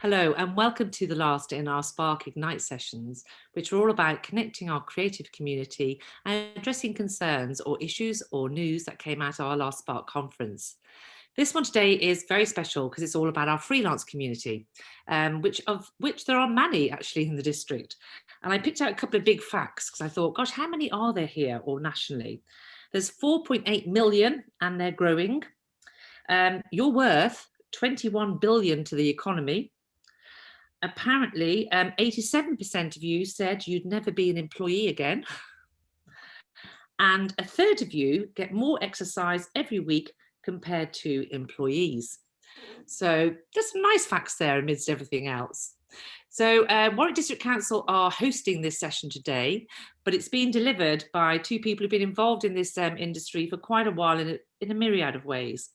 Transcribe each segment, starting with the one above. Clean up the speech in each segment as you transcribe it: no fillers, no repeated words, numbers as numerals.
Hello and welcome to the last in our Spark Ignite sessions, which are all about connecting our creative community and addressing concerns or issues or news that came out of our last Spark conference. This one today is very special because it's all about our freelance community, of which there are many actually in the district. And I picked out a couple of big facts because I thought, gosh, how many are there here or nationally? There's 4.8 million and they're growing. You're worth 21 billion to the economy. Apparently, 87% of you said you'd never be an employee again. And a third of you get more exercise every week compared to employees. So there's some nice facts there amidst everything else. So Warwick District Council are hosting this session today, but it's been delivered by two people who've been involved in this industry for quite a while in a myriad of ways.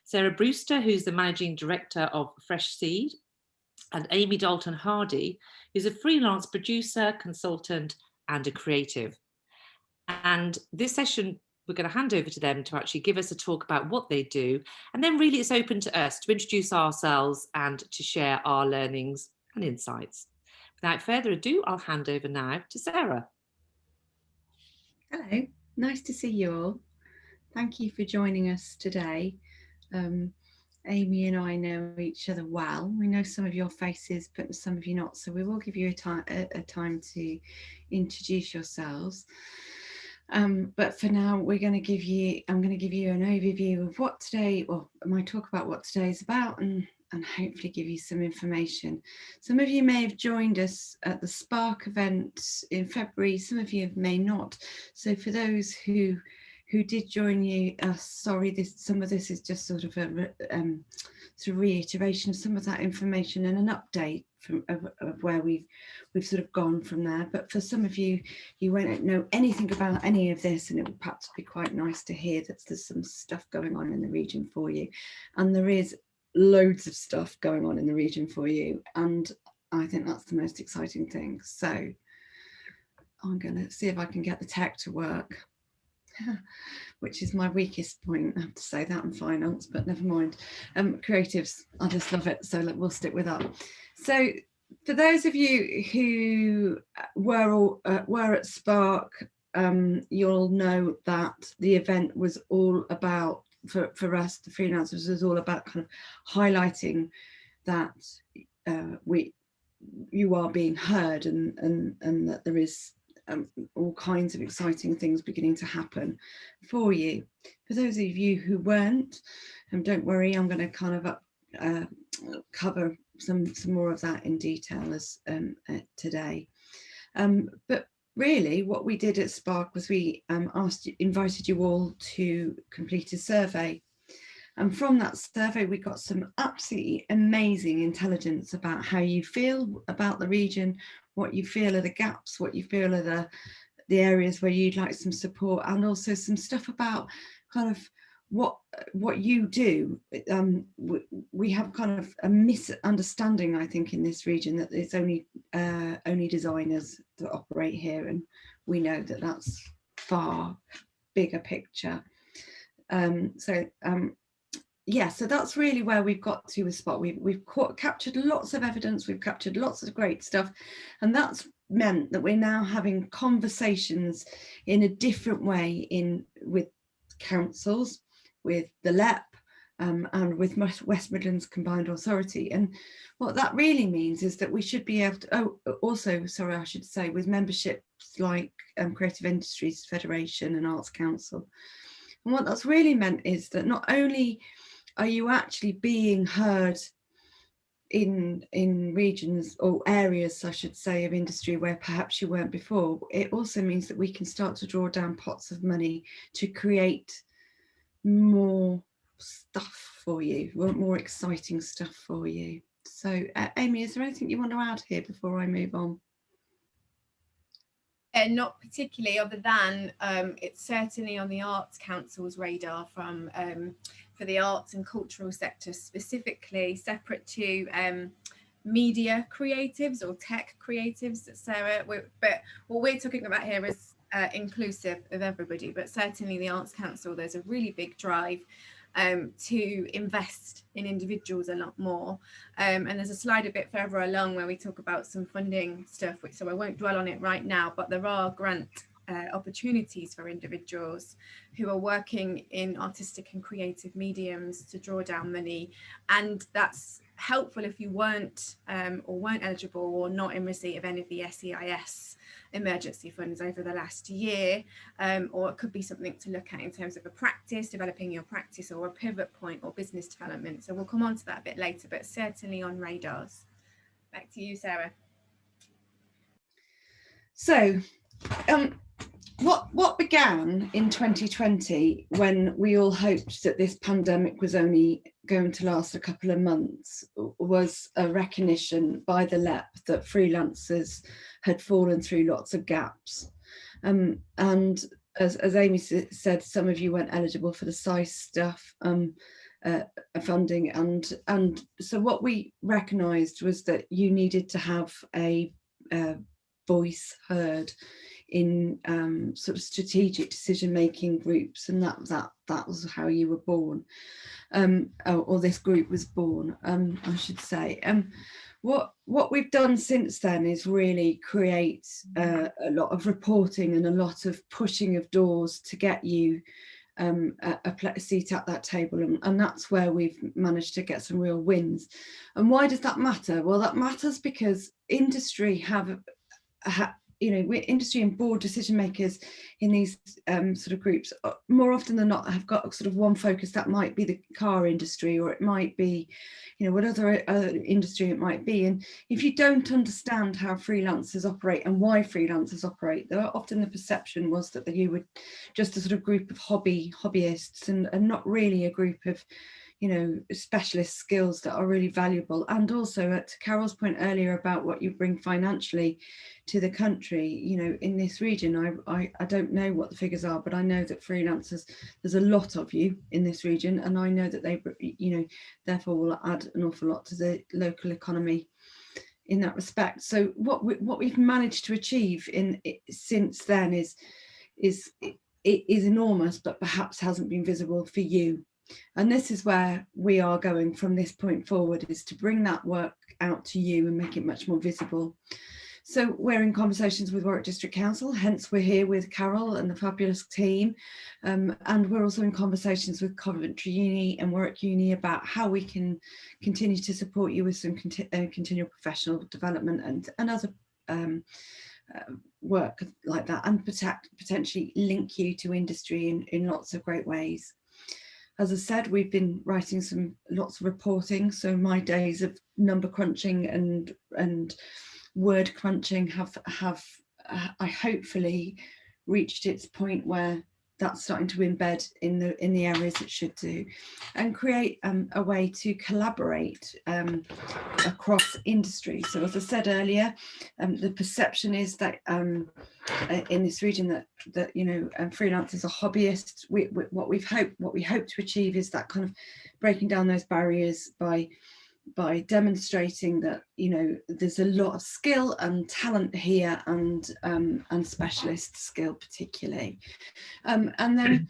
Sarah Brewster, who's the Managing Director of Fresh Seed, and Amy Dalton Hardy, who's a freelance producer, consultant, and a creative. And this session, we're going to hand over to them to actually give us a talk about what they do. And then really it's open to us to introduce ourselves and to share our learnings and insights. Without further ado, I'll hand over now to Sarah. Hello, nice to see you all. Thank you for joining us today. Amy and I know each other well. We know some of your faces, but some of you not. So we will give you a time to introduce yourselves. But for now, I'm going to give you an overview of what today, or my talk about what today is about, and hopefully give you some information. Some of you may have joined us at the Spark event in February. Some of you may not. So for those who did join you, sorry, some of this is just sort of a sort of reiteration of some of that information and an update of where we've sort of gone from there. But for some of you, you won't know anything about any of this, and it would perhaps be quite nice to hear that there's some stuff going on in the region for you. And there is loads of stuff going on in the region for you, and I think that's the most exciting thing. So I'm going to see if I can get the tech to work. Which is my weakest point, I have to say that, in finance, but never mind. Creatives, I just love it, so we'll stick with that. So for those of you who were at Spark, you'll know that the event was all about, for us, the freelancers, was all about kind of highlighting that you are being heard and that there is all kinds of exciting things beginning to happen for you. For those of you who weren't, don't worry, I'm going to kind of cover some more of that in detail as today. But really what we did at Spark was we invited you all to complete a survey. And from that survey, we got some absolutely amazing intelligence about how you feel about the region, what you feel are the gaps, what you feel are the areas where you'd like some support, and also some stuff about kind of what you do. We have kind of a misunderstanding, I think, in this region that it's only designers that operate here, and we know that that's far bigger picture. Yeah, so that's really where we've got to with Spark. We've captured lots of evidence, we've captured lots of great stuff, and that's meant that we're now having conversations in a different way with councils, with the LEP, and with West Midlands Combined Authority. And what that really means is that we should be able to, I should say, with memberships like Creative Industries Federation and Arts Council. And what that's really meant is that not only are you actually being heard in regions or areas, I should say, of industry where perhaps you weren't before, it also means that we can start to draw down pots of money to create more stuff for you, more exciting stuff for you. So Amy, is there anything you want to add here before I move on? Not particularly, other than it's certainly on the Arts Council's radar for the arts and cultural sector specifically, separate to media creatives or tech creatives, Sarah. But what we're talking about here is inclusive of everybody, but certainly the Arts Council, there's a really big drive to invest in individuals a lot more. And there's a slide a bit further along where we talk about some funding stuff, so I won't dwell on it right now, but there are grant opportunities for individuals who are working in artistic and creative mediums to draw down money, and that's helpful if you weren't eligible or not in receipt of any of the SEIS emergency funds over the last year, or it could be something to look at in terms of a practice, developing your practice, or a pivot point, or business development. So we'll come on to that a bit later, but certainly on radars. Back to you, Sarah. So what began in 2020, when we all hoped that this pandemic was only going to last a couple of months, was a recognition by the LEP that freelancers had fallen through lots of gaps. And as Amy said, some of you weren't eligible for the SEIS stuff, funding, and so what we recognised was that you needed to have a voice heard in sort of strategic decision-making groups, and that was how you were born, or this group was born, I should say. What we've done since then is really create a lot of reporting and a lot of pushing of doors to get you a seat at that table, and that's where we've managed to get some real wins. And why does that matter? Well, that matters because industry industry and board decision makers in these sort of groups more often than not have got sort of one focus. That might be the car industry, or it might be, what other industry it might be. And if you don't understand how freelancers operate and why freelancers operate, often the perception was that you were just a sort of group of hobbyists and not really a group of specialist skills that are really valuable. And also, to Carol's point earlier about what you bring financially to the country, in this region, I don't know what the figures are, but I know that freelancers, there's a lot of you in this region, and I know that they, therefore will add an awful lot to the local economy in that respect. So what we've managed to achieve since then is enormous, but perhaps hasn't been visible for you. And this is where we are going from this point forward, is to bring that work out to you and make it much more visible. So we're in conversations with Warwick District Council, hence we're here with Carol and the fabulous team. And we're also in conversations with Coventry Uni and Warwick Uni about how we can continue to support you with some continual professional development and other work like that, and potentially link you to industry in lots of great ways. As I said, we've been writing lots of reporting, so my days of number crunching and word crunching have I hopefully reached its point where that's starting to embed in the areas it should do, and create a way to collaborate across industry. So as I said earlier, the perception is that in this region that freelancers are hobbyists. What we hope to achieve is that kind of breaking down those barriers by demonstrating that there's a lot of skill and talent here, and specialist skill particularly, and then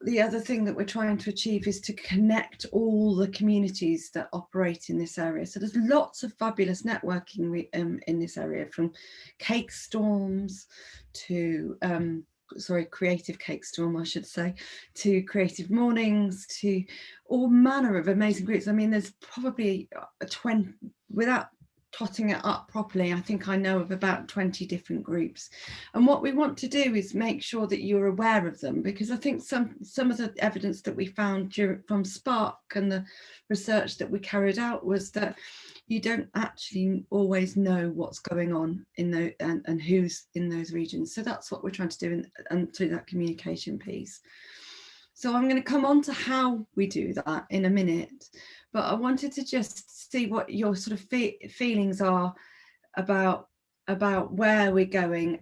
the other thing that we're trying to achieve is to connect all the communities that operate in this area. So there's lots of fabulous networking in this area, from Cake Storms to Creative Cake Storm, I should say, to Creative Mornings, to all manner of amazing groups. I mean, there's probably 20, without totting it up properly, I think I know of about 20 different groups. And what we want to do is make sure that you're aware of them, because I think some of the evidence that we found from Spark and the research that we carried out was that you don't actually always know what's going on in and who's in those regions. So that's what we're trying to do and through that communication piece. So I'm going to come on to how we do that in a minute, but I wanted to just see what your sort of feelings are about where we're going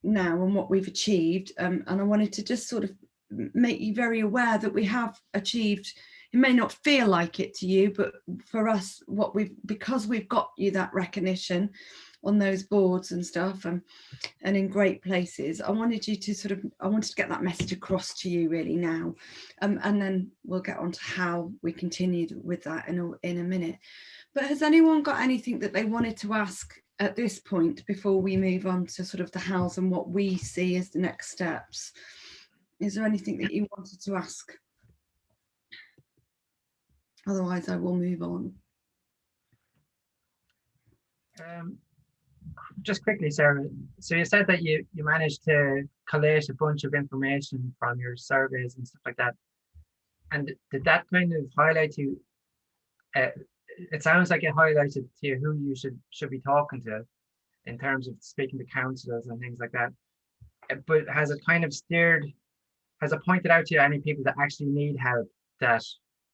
now and what we've achieved. And I wanted to just sort of make you very aware that we have achieved. It may not feel like it to you, but for us, because we've got you that recognition, on those boards and stuff, and in great places. I wanted to get that message across to you really now, and then we'll get on to how we continue with that in a minute. But has anyone got anything that they wanted to ask at this point before we move on to sort of the hows and what we see as the next steps? Is there anything that you wanted to ask? Otherwise, I will move on. Just quickly, Sarah, so you said that you managed to collate a bunch of information from your surveys and stuff like that. And did that kind of highlight to you, it sounds like it highlighted to you who you should be talking to in terms of speaking to councillors and things like that. But has it kind of has it pointed out to you any people that actually need help, that,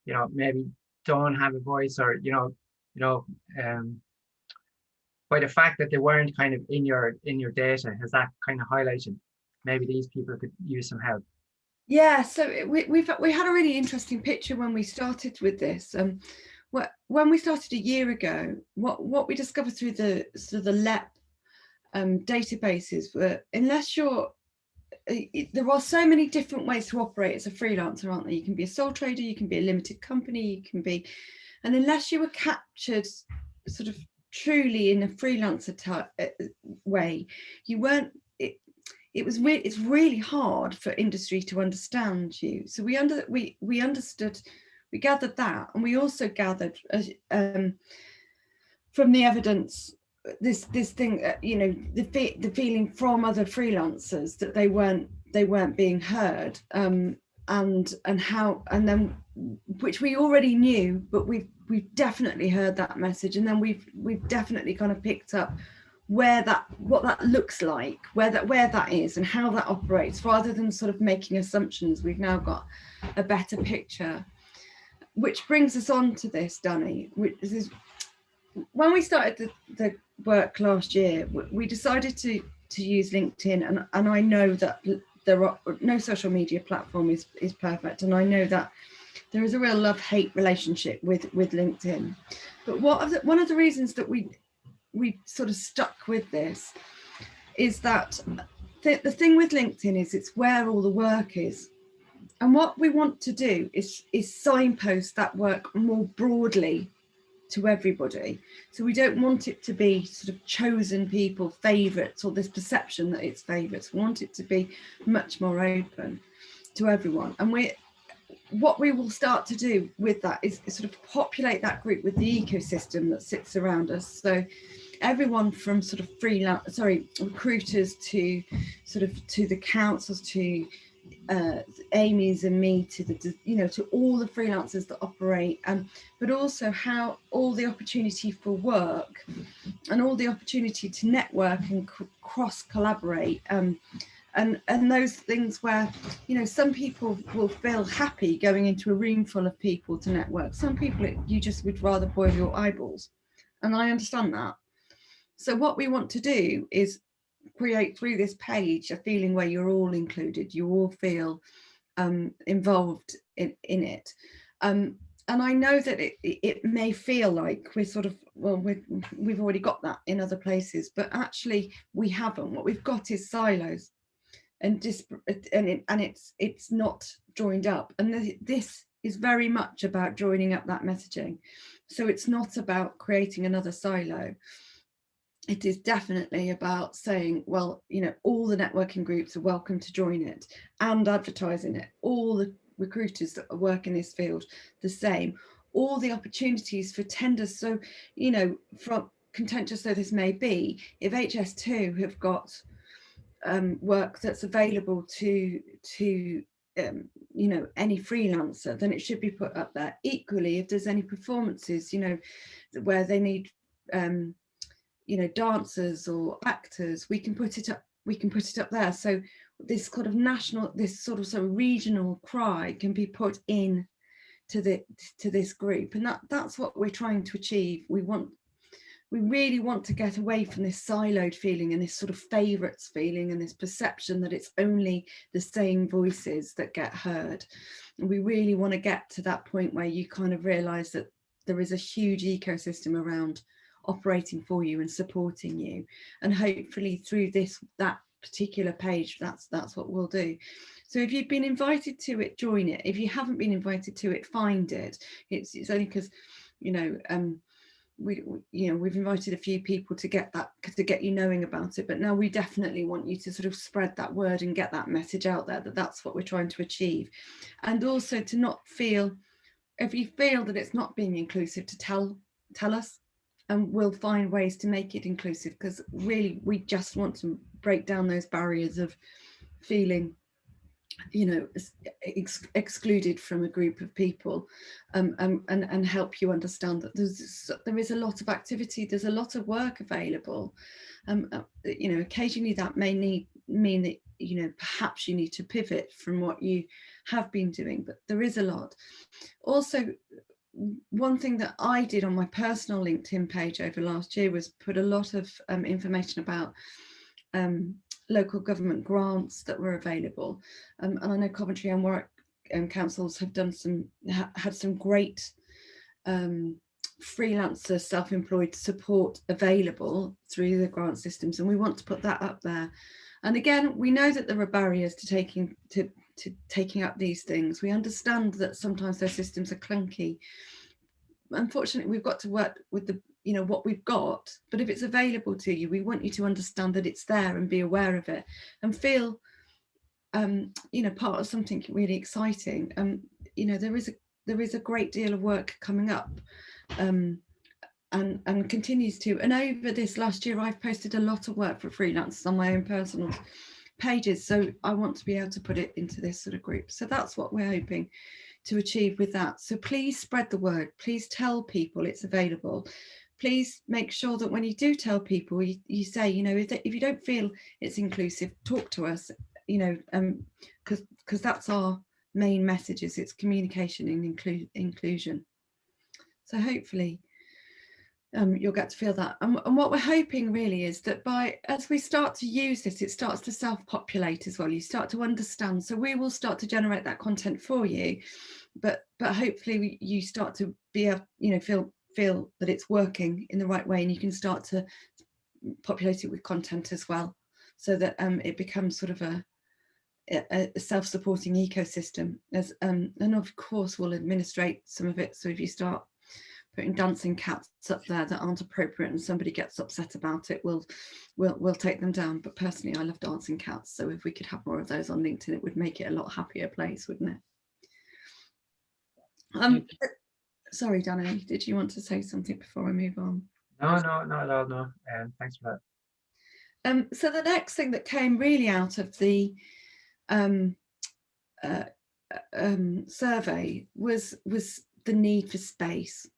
you know, maybe don't have a voice, or, by the fact that they weren't kind of in your data, has that kind of highlighted maybe these people could use some help? Yeah, so we had a really interesting picture when we started with this. When we started a year ago, what we discovered through the LEP databases were, unless there are so many different ways to operate as a freelancer, aren't there? You can be a sole trader, you can be a limited company, you can be, and unless you were captured sort of truly in a freelancer way, you weren't. It's really hard for industry to understand you. So we understood, we gathered that, and we also gathered from the evidence this thing, the feeling from other freelancers that they weren't being heard, and then which we already knew, but we've definitely heard that message, and then we've definitely kind of picked up what that looks like, where that is, and how that operates. Rather than sort of making assumptions, we've now got a better picture, which brings us on to this, Danny. This is when we started the work last year. We decided to use LinkedIn, and I know that there are no social media platform is perfect, and I know that there is a real love-hate relationship with LinkedIn. But one of the reasons that we sort of stuck with this is that the thing with LinkedIn is it's where all the work is, and what we want to do is signpost that work more broadly to everybody. So we don't want it to be sort of chosen people favorites, or this perception that it's favorites. We want it to be much more open to everyone. And what we will start to do with that is sort of populate that group with the ecosystem that sits around us. So everyone from sort of recruiters to the councils, to Amy's and me, to to all the freelancers that operate, but also how all the opportunity for work and all the opportunity to network and cross collaborate, and those things where some people will feel happy going into a room full of people to network. Some people you just would rather boil your eyeballs, and I understand that. So what we want to do is create through this page a feeling where you're all included, you all feel involved in it, and I know that it may feel like we're sort of, well, we've already got that in other places, but actually we haven't. What we've got is silos and disparate, and it's not joined up, and this is very much about joining up that messaging. So it's not about creating another silo. It is definitely about saying, well, all the networking groups are welcome to join it, and advertising it. All the recruiters that work in this field, the same. All the opportunities for tenders. So, from contentious though this may be, if HS2 have got work that's available to any freelancer, then it should be put up there. Equally, if there's any performances, where they need dancers or actors, we can put it up there. So this kind of national, this sort of regional cry can be put in to this group, and that's what we're trying to achieve. We really want to get away from this siloed feeling and this sort of favourites feeling and this perception that it's only the same voices that get heard. And we really want to get to that point where you kind of realise that there is a huge ecosystem around operating for you and supporting you. And hopefully through that particular page, that's what we'll do. So if you've been invited to it, join it. If you haven't been invited to it, find it. It's only because, you know, we've invited a few people to get you knowing about it, but now we definitely want you to sort of spread that word and get that message out there, that that's what we're trying to achieve. And also to not feel, if you feel that it's not being inclusive, to tell us, and we'll find ways to make it inclusive, because really we just want to break down those barriers of feeling, you know, excluded from a group of people, and help you understand that there is a lot of activity, there's a lot of work available. You know, occasionally that may mean that, you know, perhaps you need to pivot from what you have been doing, but there is a lot. Also, one thing that I did on my personal LinkedIn page over last year was put a lot of information about local government grants that were available, and I know Coventry and Warwick councils have done had some great freelancer self-employed support available through the grant systems, and we want to put that up there. And again, we know that there are barriers to taking up these things. We understand that sometimes those systems are clunky. Unfortunately, we've got to work with the, you know, what we've got, but if it's available to you, we want you to understand that it's there and be aware of it and feel you know, part of something really exciting. You know, there is a great deal of work coming up, and continues to. And over this last year, I've posted a lot of work for freelancers on my own personal pages, so I want to be able to put it into this sort of group. So that's what we're hoping to achieve with that. So please spread the word, please tell people it's available. Please make sure that when you do tell people, you say, you know, if you don't feel it's inclusive, talk to us, you know, because that's our main messages. It's communication and inclusion. So hopefully you'll get to feel that. And what we're hoping really is that as we start to use this, it starts to self-populate as well. You start to understand. So we will start to generate that content for you, but hopefully you start to be able, you know, feel that it's working in the right way, and you can start to populate it with content as well, so that it becomes sort of a self-supporting ecosystem. And of course we'll administrate some of it. So if you start putting dancing cats up there that aren't appropriate and somebody gets upset about it, we'll take them down. But personally, I love dancing cats, so if we could have more of those on LinkedIn, it would make it a lot happier place, wouldn't it? Sorry, Danny, did you want to say something before I move on? No, not at all, no. Thanks for that. So the next thing that came really out of the survey was the need for space.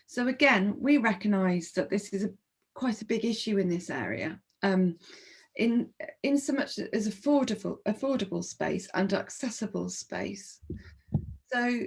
So again, we recognise that this is quite a big issue in this area, in so much as affordable space and accessible space. So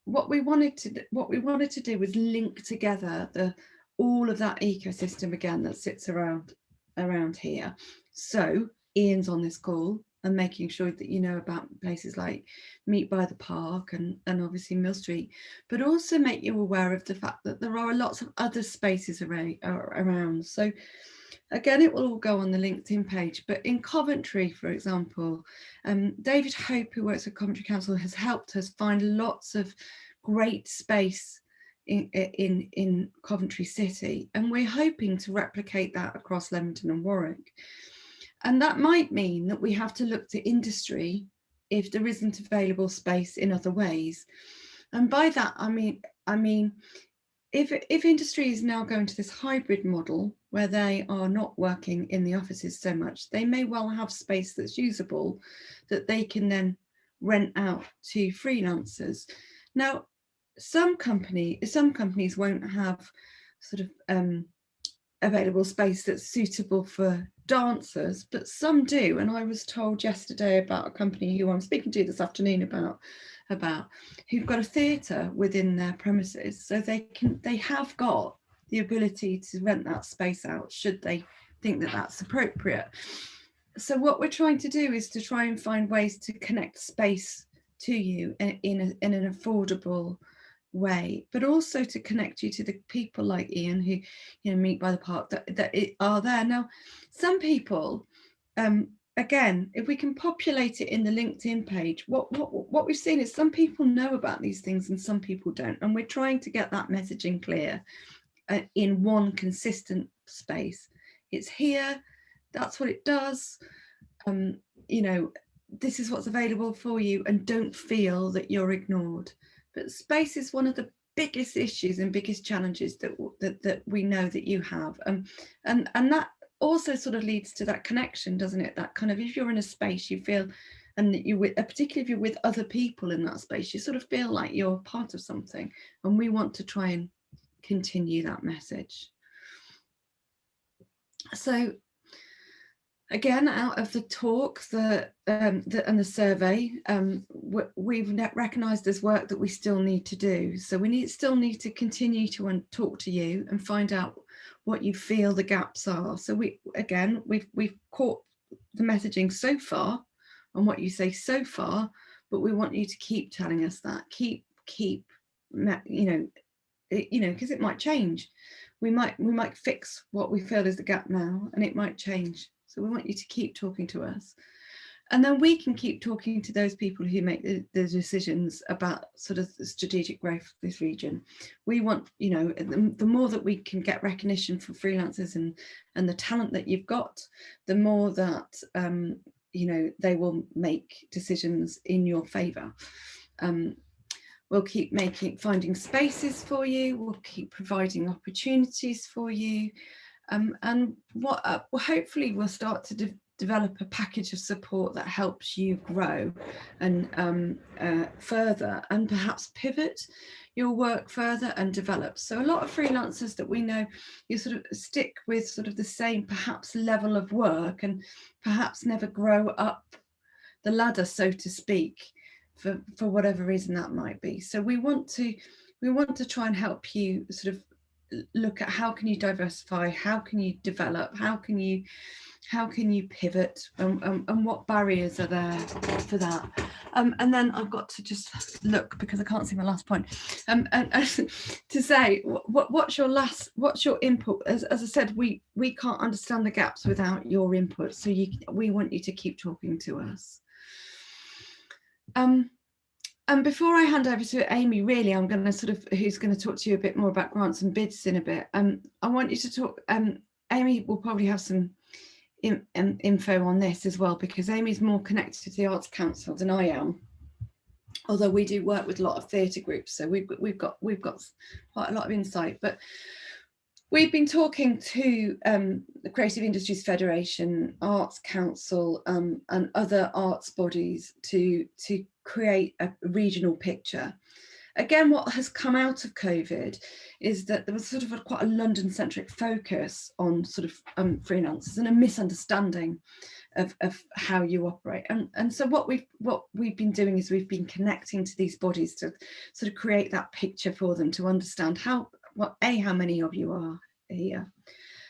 what we wanted to do was link together all of that ecosystem again that sits around here. So Ian's on this call and making sure that you know about places like Meet by the Park and obviously Mill Street, but also make you aware of the fact that there are lots of other spaces around. So again, it will all go on the LinkedIn page, but in Coventry, for example, David Hope, who works at Coventry Council, has helped us find lots of great space in Coventry City, and we're hoping to replicate that across Leamington and Warwick. And that might mean that we have to look to industry if there isn't available space in other ways. And by that, I mean, if industry is now going to this hybrid model where they are not working in the offices so much, they may well have space that's usable that they can then rent out to freelancers. Now, some companies won't have sort of available space that's suitable for dancers, but some do. And I was told yesterday about a company who I'm speaking to this afternoon about who've got a theatre within their premises, so they have got the ability to rent that space out should they think that that's appropriate. So what we're trying to do is to try and find ways to connect space to you in an affordable way, but also to connect you to the people like Ian who, you know, meet by the park that are there. Now, some people, again, if we can populate it in the LinkedIn page, what we've seen is some people know about these things and some people don't, and we're trying to get that messaging clear in one consistent space. It's here, that's what it does, you know, this is what's available for you, and don't feel that you're ignored. But space is one of the biggest issues and biggest challenges that we know that you have, and that also sort of leads to that connection, doesn't it? That kind of, if you're in a space, you feel, and that you, particularly if you're with other people in that space, you sort of feel like you're part of something, and we want to try and continue that message. So again, out of the talk, and the survey, we've recognised there's work that we still need to do. So we still need to continue to talk to you and find out what you feel the gaps are. So we've caught the messaging so far and what you say so far, but we want you to keep telling us that, keep you know, because it might change. We might fix what we feel is the gap now, and it might change. So we want you to keep talking to us, and then we can keep talking to those people who make the decisions about sort of the strategic growth of this region. We want, you know, the more that we can get recognition for freelancers and the talent that you've got, the more that you know, they will make decisions in your favour. We'll keep finding spaces for you. We'll keep providing opportunities for you. And what hopefully we'll start to develop a package of support that helps you grow and further, and perhaps pivot your work further and develop. So a lot of freelancers that we know, you sort of stick with sort of the same perhaps level of work and perhaps never grow up the ladder, so to speak, for whatever reason that might be. So we want to try and help you sort of look at how can you diversify, how can you develop, how can you pivot, and what barriers are there for that. And then I've got to just look because I can't see my last point. And to say what's your input? As I said, we can't understand the gaps without your input. So we want you to keep talking to us. And before I hand over to Amy, really, I'm going to who's going to talk to you a bit more about grants and bids in a bit. I want you to talk. Amy will probably have some info on this as well, because Amy's more connected to the Arts Council than I am. Although we do work with a lot of theatre groups, so we've got quite a lot of insight. But we've been talking to the Creative Industries Federation, Arts Council, and other arts bodies to create a regional picture. Again, what has come out of COVID is that there was sort of quite a London-centric focus on sort of freelancers and a misunderstanding of how you operate. And so what we've been doing is we've been connecting to these bodies to sort of create that picture for them, to understand how many of you are here,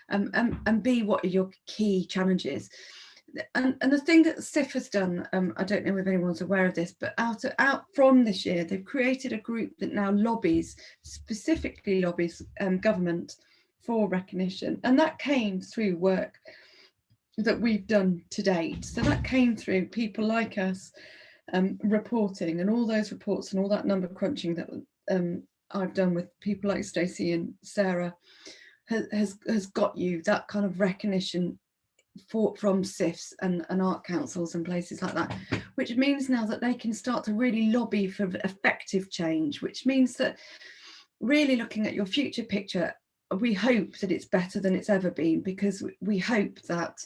and B, what are your key challenges. And the thing that SIF has done, I don't know if anyone's aware of this, but out from this year, they've created a group that now specifically lobbies government for recognition. And that came through work that we've done to date. So that came through people like us reporting, and all those reports and all that number crunching that I've done with people like Stacey and Sarah has got you that kind of recognition from SIFs and art councils and places like that, which means now that they can start to really lobby for effective change, which means that really looking at your future picture, we hope that it's better than it's ever been, because we hope that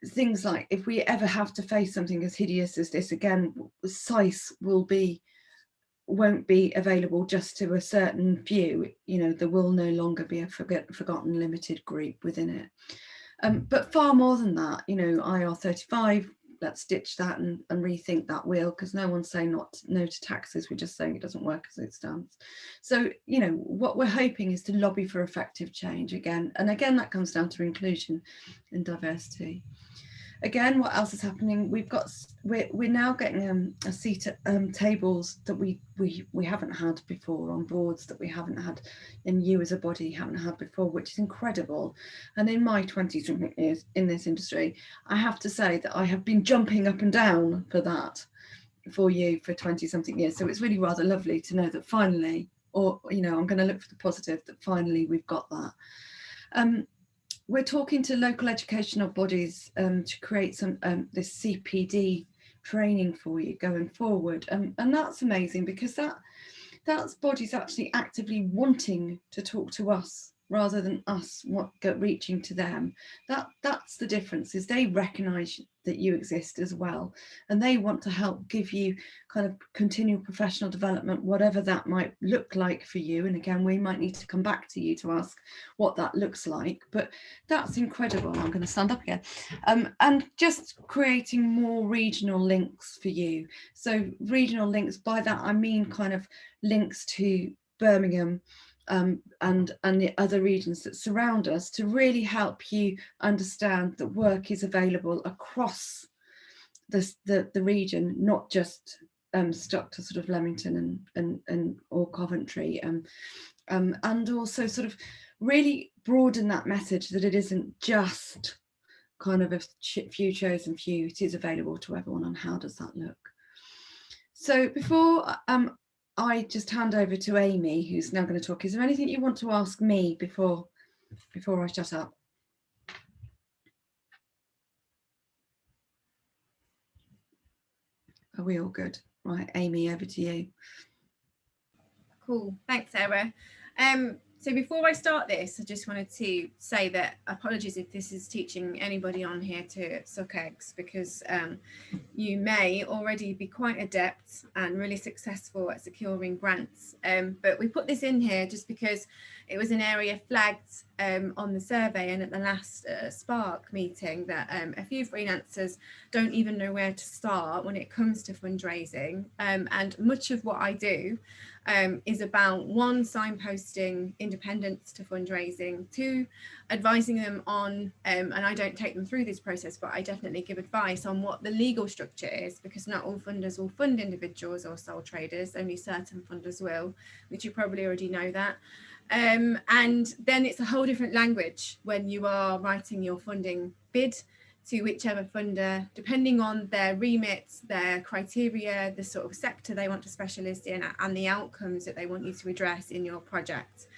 things like, if we ever have to face something as hideous as this again, SICE won't be available just to a certain few. You know, there will no longer be a forgotten limited group within it. But far more than that, you know, IR35, let's ditch that and rethink that wheel, because no one's saying no to taxes, we're just saying it doesn't work as it stands. So, you know, what we're hoping is to lobby for effective change again. And again, that comes down to inclusion and diversity. again, what else is happening? We're now getting a seat at tables that we haven't had before, on boards that we haven't had, and you as a body haven't had before, which is incredible. And in my 20-something years in this industry, I have to say that I have been jumping up and down for that for you for 20-something years. So it's really rather lovely to know that finally, or I'm going to look for the positive, that finally we've got that. We're talking to local educational bodies to create some this CPD training for you going forward, and that's amazing, because that's bodies actually actively wanting to talk to us rather than us reaching to them. That's the difference, is they recognise that you exist as well, and they want to help give you kind of continual professional development, whatever that might look like for you. And again, we might need to come back to you to ask what that looks like, but that's incredible. I'm going to stand up again. And just creating more regional links for you. So regional links, by that I mean kind of links to Birmingham and the other regions that surround us, to really help you understand that work is available across the region, not just stuck to sort of Leamington and or Coventry, and also sort of really broaden that message that it isn't just kind of a few chosen few, it is available to everyone. And how does that look? So before I just hand over to Amy, who's now going to talk, is there anything you want to ask me before I shut up? Are we all good? Right, Amy, over to you. Cool, thanks, Sarah. So before I start this, I just wanted to say that apologies if this is teaching anybody on here to suck eggs, because you may already be quite adept and really successful at securing grants. But we put this in here just because it was an area flagged on the survey and at the last Spark meeting, that a few freelancers don't even know where to start when it comes to fundraising. And much of what I do is about, one, signposting independents to fundraising, two, advising them on, and I don't take them through this process, but I definitely give advice on what the legal structure is, because not all funders will fund individuals or sole traders, only certain funders will, which you probably already know that. And then it's a whole different language when you are writing your funding bid to whichever funder, depending on their remit, their criteria, the sort of sector they want to specialist in, and the outcomes that they want you to address in your project.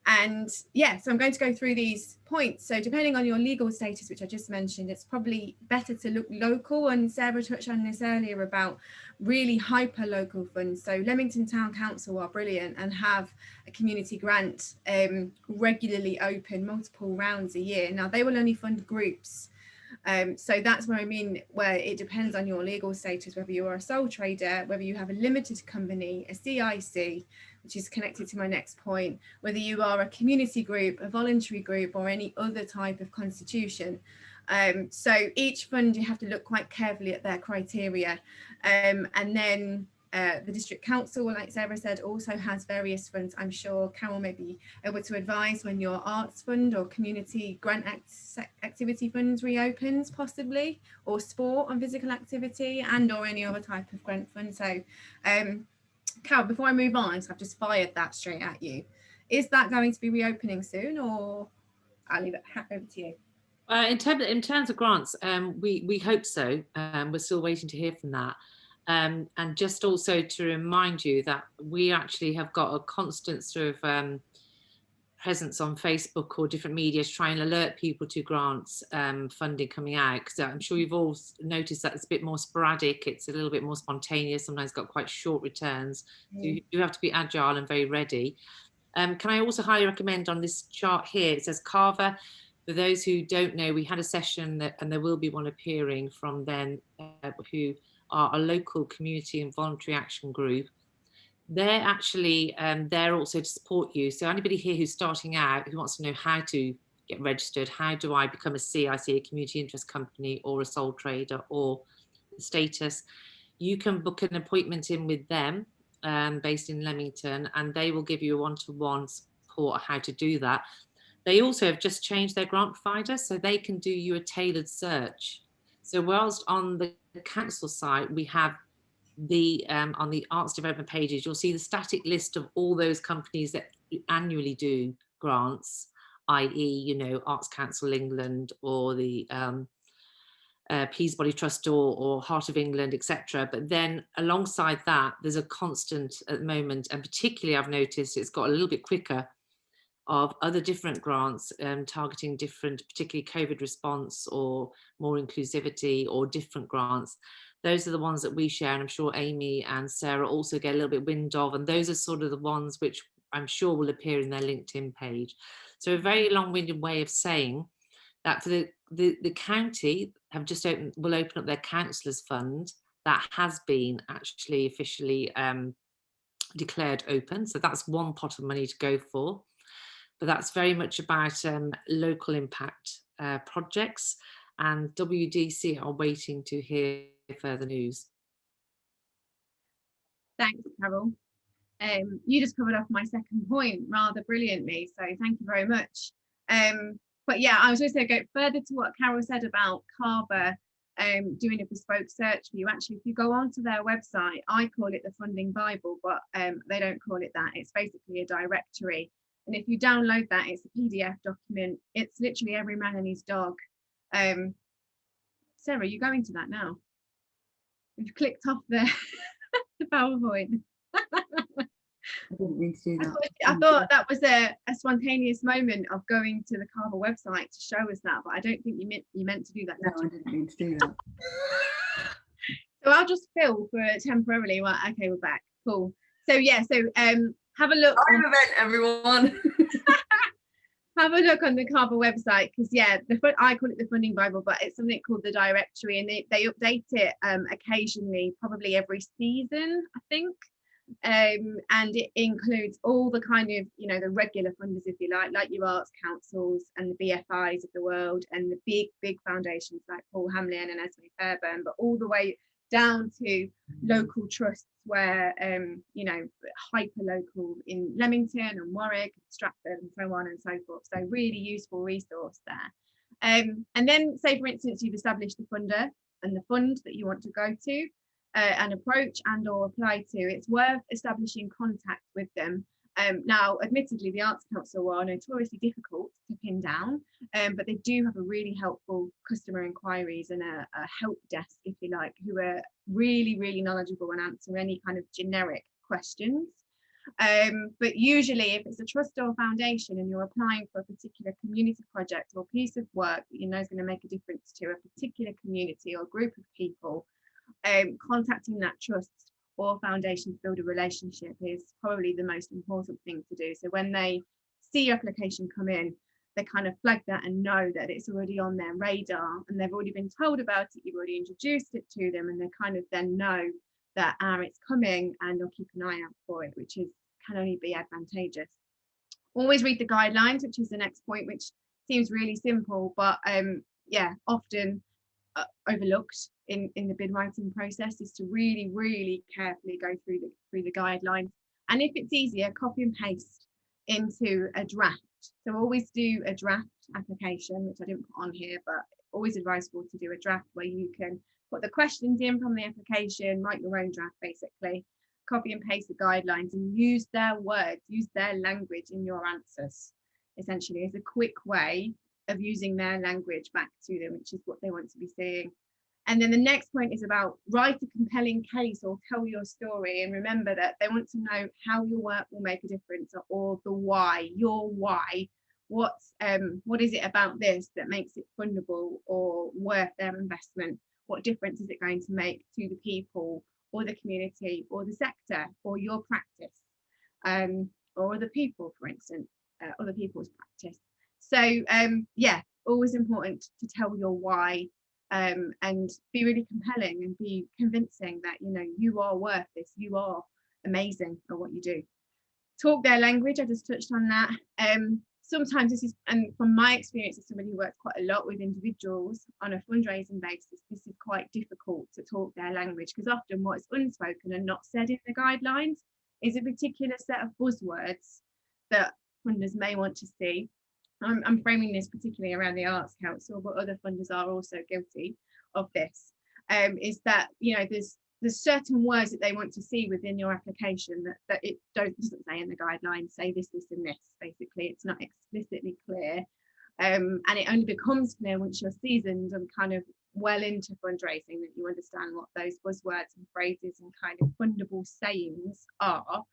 And yeah, so I'm going to go through these points. So depending on your legal status, which I just mentioned, it's probably better to look local. And Sarah touched on this earlier about really hyper local funds. So Leamington Town Council are brilliant and have a community grant regularly open, multiple rounds a year. Now they will only fund groups. So that's what I mean, where it depends on your legal status, whether you are a sole trader, whether you have a limited company, a CIC, which is connected to my next point, whether you are a community group, a voluntary group, or any other type of constitution. So each fund, you have to look quite carefully at their criteria. And then the district council, like Sarah said, also has various funds. I'm sure Carol may be able to advise when your arts fund or community grant activity funds reopens, possibly, or sport and physical activity, and or any other type of grant fund. So Carol, before I move on, so I've just fired that straight at you. Is that going to be reopening soon, or I'll leave it over to you? In terms of grants, we hope so. We're still waiting to hear from that. And just also to remind you that we actually have got a constant sort of presence on Facebook or different media to try and alert people to grants funding coming out, because I'm sure you've all noticed that it's a bit more sporadic, it's a little bit more spontaneous, sometimes got quite short returns. So you have to be agile and very ready. Can I also highly recommend on this chart here, it says Carver. For those who don't know, we had a session and there will be one appearing from them who are a local community and voluntary action group. They're actually there also to support you. So anybody here who's starting out, who wants to know how to get registered, how do I become a CIC, a community interest company, or a sole trader, or status, you can book an appointment in with them based in Leamington, and they will give you a one-to-one support on how to do that. They also have just changed their grant provider, so they can do you a tailored search. So whilst on the council site, we have on the arts development pages, you'll see the static list of all those companies that annually do grants, i.e., Arts Council England or the Peasbody Trust or Heart of England, etc. But then alongside that, there's a constant at the moment, and particularly I've noticed it's got a little bit quicker, of other different grants targeting different, particularly COVID response or more inclusivity or different grants. Those are the ones that we share, and I'm sure Amy and Sarah also get a little bit wind of, and those are sort of the ones which I'm sure will appear in their LinkedIn page. So a very long-winded way of saying that for the county will open up their councillors fund that has been actually officially declared open. So that's one pot of money to go for. But that's very much about local impact projects, and WDC are waiting to hear further news. Thanks, Carol. You just covered off my second point rather brilliantly, so thank you very much. But yeah, I was just going to go further to what Carol said about CARBA doing a bespoke search for you. Actually, if you go onto their website, I call it the Funding Bible, but they don't call it that. It's basically a directory. And if you download that, it's a PDF document. It's literally every man and his dog. Sarah, you go into that now? You've clicked off the PowerPoint. I didn't mean to do that. I thought that was a spontaneous moment of going to the CARBA website to show us that, but I don't think you meant to do that. No, I didn't mean to do that. So I'll just fill for temporarily. Well, okay, we're back. Cool. So yeah, have a look. Live event, everyone. Have a look on the CARBA website, because yeah, I call it the Funding Bible, but it's something called the directory, and they update it occasionally, probably every season, I think. And it includes all the kind of, the regular funders, if you like your arts councils and the BFIs of the world, and the big foundations like Paul Hamlin and Esme Fairbairn, but all the way down to local trusts where hyper local in Leamington and Warwick, Stratford, and so on and so forth. So really useful resource there. And then, say for instance, you've established the funder and the fund that you want to go to and approach and or apply to. It's worth establishing contact with them. Now, admittedly, the Arts Council are notoriously difficult to pin down, but they do have a really helpful customer inquiries and a help desk, if you like, who are really, really knowledgeable and answer any kind of generic questions. But usually, if it's a trust or foundation and you're applying for a particular community project or piece of work that you know is going to make a difference to a particular community or group of people, contacting that trust or foundation to build a relationship is probably the most important thing to do. So when they see your application come in, they kind of flag that and know that it's already on their radar, and they've already been told about it, you've already introduced it to them, and they kind of then know that it's coming, and they'll keep an eye out for it, which can only be advantageous. Always read the guidelines, which is the next point, which seems really simple, but often overlooked in the bid writing process, is to really, really carefully go through the guidelines, and if it's easier, copy and paste into a draft. So always do a draft application, which I didn't put on here, but always advisable to do a draft where you can put the questions in from the application, write your own draft basically, copy and paste the guidelines, and use their words, use their language in your answers, essentially, as a quick way of using their language back to them, which is what they want to be seeing. And then the next point is about write a compelling case or tell your story, and remember that they want to know how your work will make a difference, or the why, your why. What is it about this that makes it fundable or worth their investment? What difference is it going to make to the people or the community or the sector or your practice, or other people, for instance, other people's practice? So always important to tell your why, and be really compelling and be convincing that you are worth this, you are amazing at what you do. Talk their language, I just touched on that. Sometimes this is, and from my experience as somebody who works quite a lot with individuals on a fundraising basis, this is quite difficult to talk their language, because often what is unspoken and not said in the guidelines is a particular set of buzzwords that funders may want to see, I'm framing this particularly around the Arts Council, but other funders are also guilty of this, is that, you know, there's certain words that they want to see within your application that it doesn't say in the guidelines, say this, this and this. Basically, it's not explicitly clear. And it only becomes clear once you're seasoned and kind of well into fundraising that you understand what those buzzwords and phrases and kind of fundable sayings are.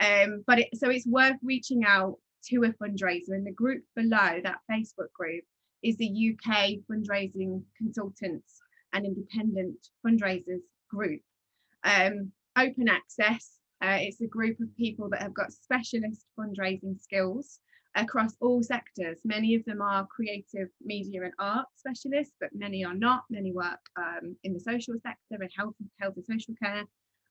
So it's worth reaching out to a fundraiser, and the group below that Facebook group is the UK Fundraising Consultants and Independent Fundraisers group. Open access, it's a group of people that have got specialist fundraising skills across all sectors. Many of them are creative, media and art specialists, but many are not. Many work in the social sector and health and social care.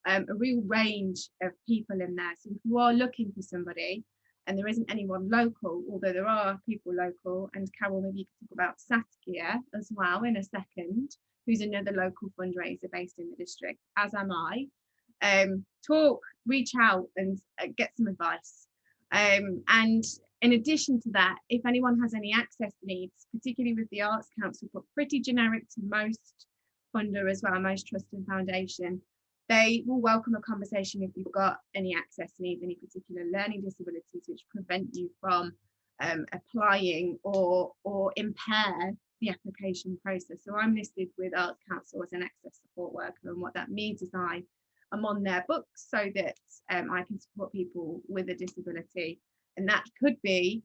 A real range of people in there. So if you are looking for somebody and there isn't anyone local, although there are people local, and Carol, maybe you can talk about Saskia as well in a second, who's another local fundraiser based in the district, as am I. Reach out and get some advice. And in addition to that, if anyone has any access needs, particularly with the Arts Council, but pretty generic to most funder as well, most trust and foundation, they will welcome a conversation if you've got any access needs, any particular learning disabilities which prevent you from applying or impair the application process. So I'm listed with Arts Council as an access support worker, and what that means is I'm on their books so that I can support people with a disability. And that could be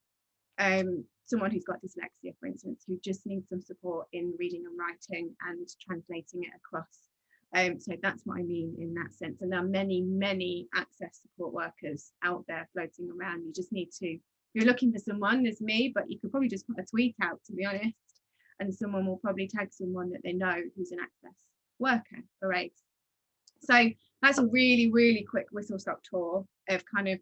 someone who's got dyslexia, for instance, who just needs some support in reading and writing and translating it across. So that's what I mean in that sense. And there are many, many access support workers out there floating around. You just need to, if you're looking for someone, there's me, but you could probably just put a tweet out, to be honest, and someone will probably tag someone that they know who's an access worker for AIDS. So that's a really, really quick whistle-stop tour of kind of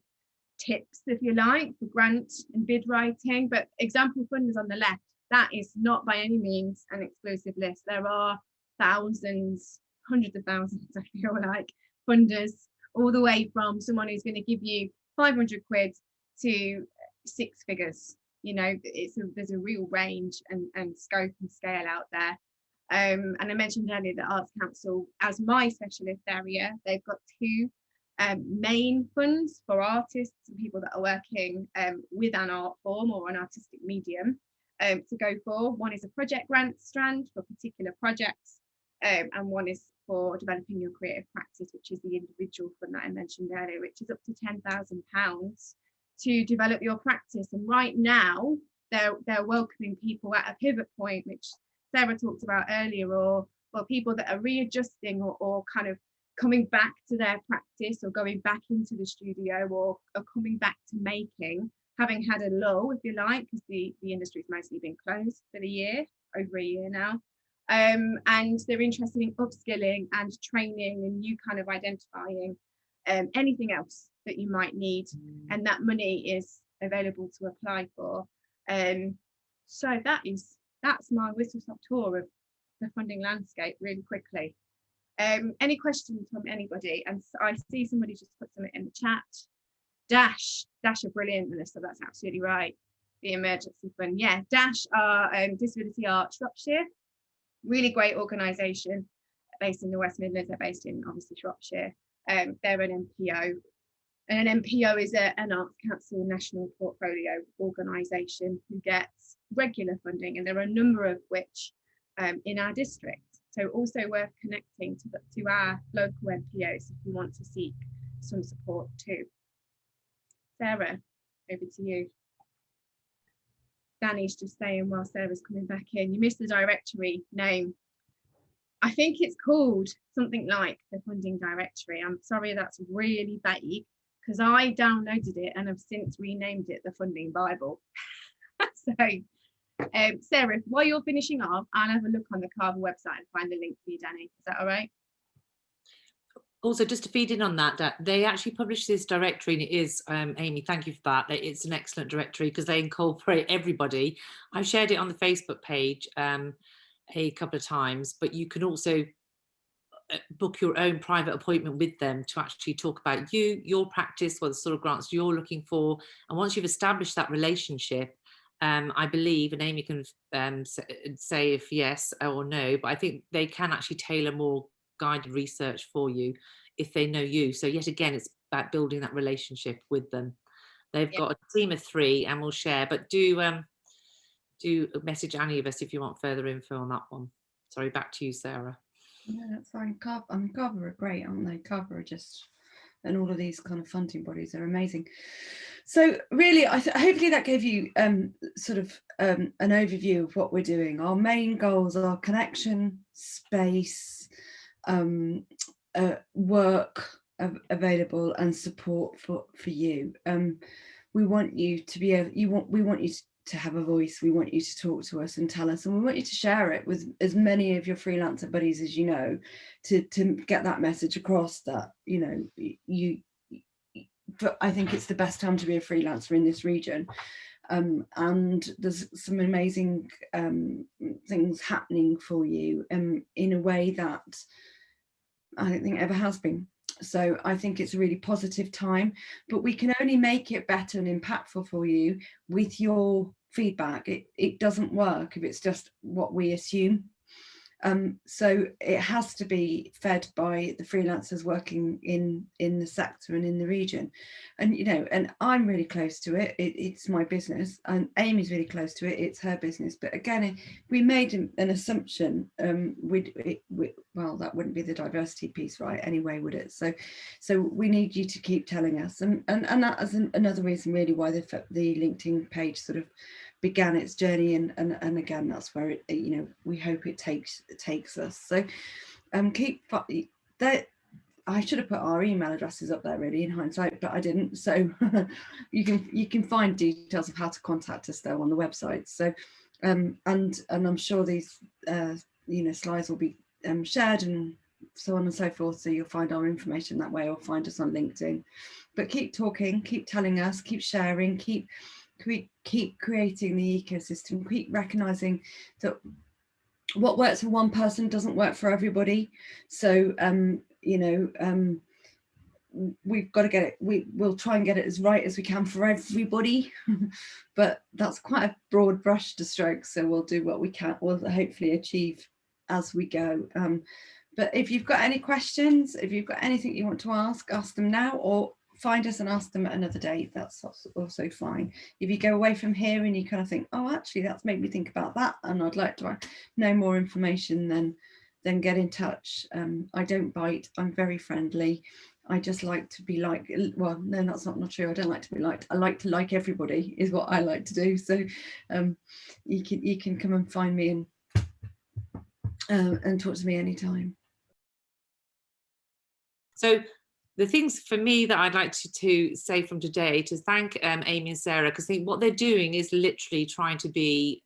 tips, if you like, for grant and bid writing. But example funders on the left, that is not by any means an exclusive list. There are thousands, hundreds of thousands, I feel like, funders, all the way from someone who's going to give you 500 quid to 6 figures. You know, there's a real range and scope and scale out there. And I mentioned earlier that Arts Council, as my specialist area, they've got 2 main funds for artists and people that are working with an art form or an artistic medium to go for. One is a project grant strand for particular projects, and one is for developing your creative practice, which is the individual fund that I mentioned earlier, which is up to £10,000 to develop your practice. And right now they're welcoming people at a pivot point, which Sarah talked about earlier, or people that are readjusting or kind of coming back to their practice or going back into the studio or coming back to making, having had a lull, if you like, because the industry's mostly been closed for the year, over a year now. And they're interested in upskilling and training and you kind of identifying anything else that you might need, and that money is available to apply for. So that's my whistle-stop tour of the funding landscape really quickly. Any questions from anybody? And I see somebody just put something in the chat. Dash are brilliant, Melissa, that's absolutely right. The emergency fund, yeah. Dash are Disability Art Shropshire, really great organisation based in the West Midlands. They're based in obviously Shropshire. They're an MPO, and an MPO is an Arts Council national portfolio organisation who gets regular funding, and there are a number of which in our district. So also worth connecting to our local MPOs if you want to seek some support too. Sarah, over to you. Danny's just saying while Sarah's coming back in, you missed the directory name. I think it's called something like the funding directory. I'm sorry, that's really vague because I downloaded it and have since renamed it the Funding Bible. So Sarah, while you're finishing off, I'll have a look on the CAVA website and find the link for you, Danny. Is that all right? Also, just to feed in on that, they actually publish this directory, and it is, Amy, thank you for that. It's an excellent directory because they incorporate everybody. I've shared it on the Facebook page a couple of times, but you can also book your own private appointment with them to actually talk about you, your practice, what the sort of grants you're looking for. And once you've established that relationship, I believe, and Amy can say if yes or no, but I think they can actually tailor more guided research for you if they know you. So yet again, it's about building that relationship with them. They've Yeah. got a team of 3 and we'll share, but do message any of us if you want further info on that one. Sorry, back to you, Sarah. No, that's fine. Carver are great, aren't they? Carver are just, and all of these kind of funding bodies are amazing. So really, hopefully that gave you sort of an overview of what we're doing. Our main goals are connection, space, work available, and support for you. We want you to be able, we want you to have a voice. We want you to talk to us and tell us, and we want you to share it with as many of your freelancer buddies as you know, to get that message across that, you know, but I think it's the best time to be a freelancer in this region. And there's some amazing things happening for you in a way that I don't think ever has been. So I think it's a really positive time, but we can only make it better and impactful for you with your feedback. It doesn't work if it's just what we assume. So it has to be fed by the freelancers working in the sector and in the region. And, you know, and I'm really close to it. It's my business, and Amy's really close to it. It's her business. But again, we made an assumption, well, that wouldn't be the diversity piece, right? Anyway, would it? So we need you to keep telling us. And that is another reason really why the LinkedIn page sort of began its journey, and again, that's where it, you know, we hope it takes us. So keep that. I should have put our email addresses up there really in hindsight, but I didn't. So you can find details of how to contact us though on the website. So and I'm sure these you know, slides will be shared and so on and so forth. So you'll find our information that way, or find us on LinkedIn. But keep talking, keep telling us, keep sharing, keep creating the ecosystem, keep recognizing that what works for one person doesn't work for everybody. So you know, we've got to get it, we'll try and get it as right as we can for everybody. But that's quite a broad brush to stroke, so we'll do what we can, we'll hopefully achieve as we go. But if you've got any questions, if you've got anything you want to ask them now, or find us and ask them at another date. That's also fine. If you go away from here and you kind of think, oh, actually, that's made me think about that, and I'd like to know more information, then get in touch. I don't bite. I'm very friendly. I just like to be like, well, no, that's not true. I don't like to be liked. I like to like everybody is what I like to do. So you can come and find me and talk to me anytime. So the things for me that I'd like to say from today, to thank Amy and Sarah, because I think what they're doing is literally trying to be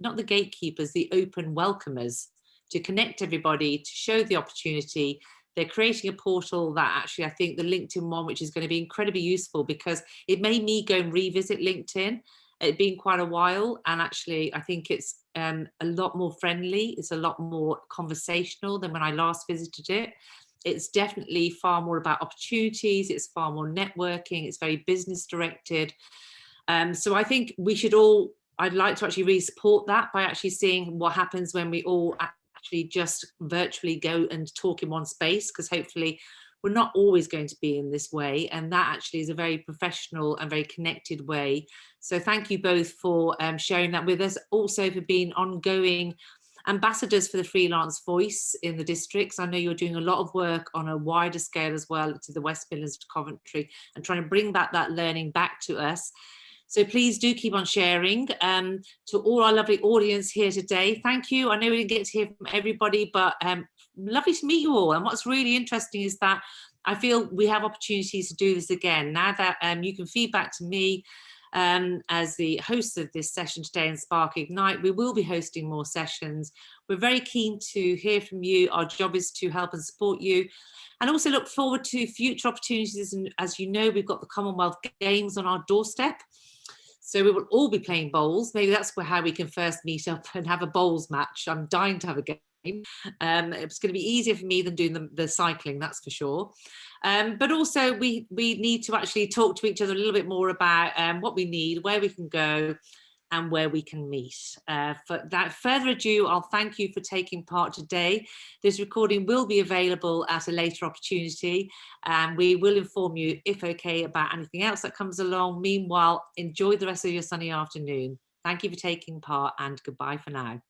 not the gatekeepers, the open welcomers, to connect everybody, to show the opportunity. They're creating a portal that actually, I think the LinkedIn one, which is going to be incredibly useful, because it made me go and revisit LinkedIn. It'd been quite a while, and actually I think it's a lot more friendly. It's a lot more conversational than when I last visited it. It's definitely far more about opportunities. It's far more networking. It's very business directed. So I think we should all, I'd like to actually really support that by actually seeing what happens when we all actually just virtually go and talk in one space, because hopefully we're not always going to be in this way. And that actually is a very professional and very connected way. So thank you both for sharing that with us. Also for being ongoing ambassadors for the freelance voice in the districts. I know you're doing a lot of work on a wider scale as well to the West Midlands, to Coventry, and trying to bring back that learning back to us. So please do keep on sharing. To all our lovely audience here today, thank you. I know we didn't get to hear from everybody, but lovely to meet you all. And what's really interesting is that I feel we have opportunities to do this again. Now that you can feedback to me as the host of this session today in Spark Ignite, we will be hosting more sessions. We're very keen to hear from you. Our job is to help and support you, and also look forward to future opportunities. And as you know, we've got the Commonwealth Games on our doorstep. So we will all be playing bowls. Maybe that's how we can first meet up and have a bowls match. I'm dying to have a game. It's going to be easier for me than doing the cycling, that's for sure. But also we need to actually talk to each other a little bit more about what we need, where we can go, and where we can meet. For that further ado, I'll thank you for taking part today. This recording will be available at a later opportunity, and we will inform you, if okay, about anything else that comes along. Meanwhile, enjoy the rest of your sunny afternoon. Thank you for taking part, and goodbye for now.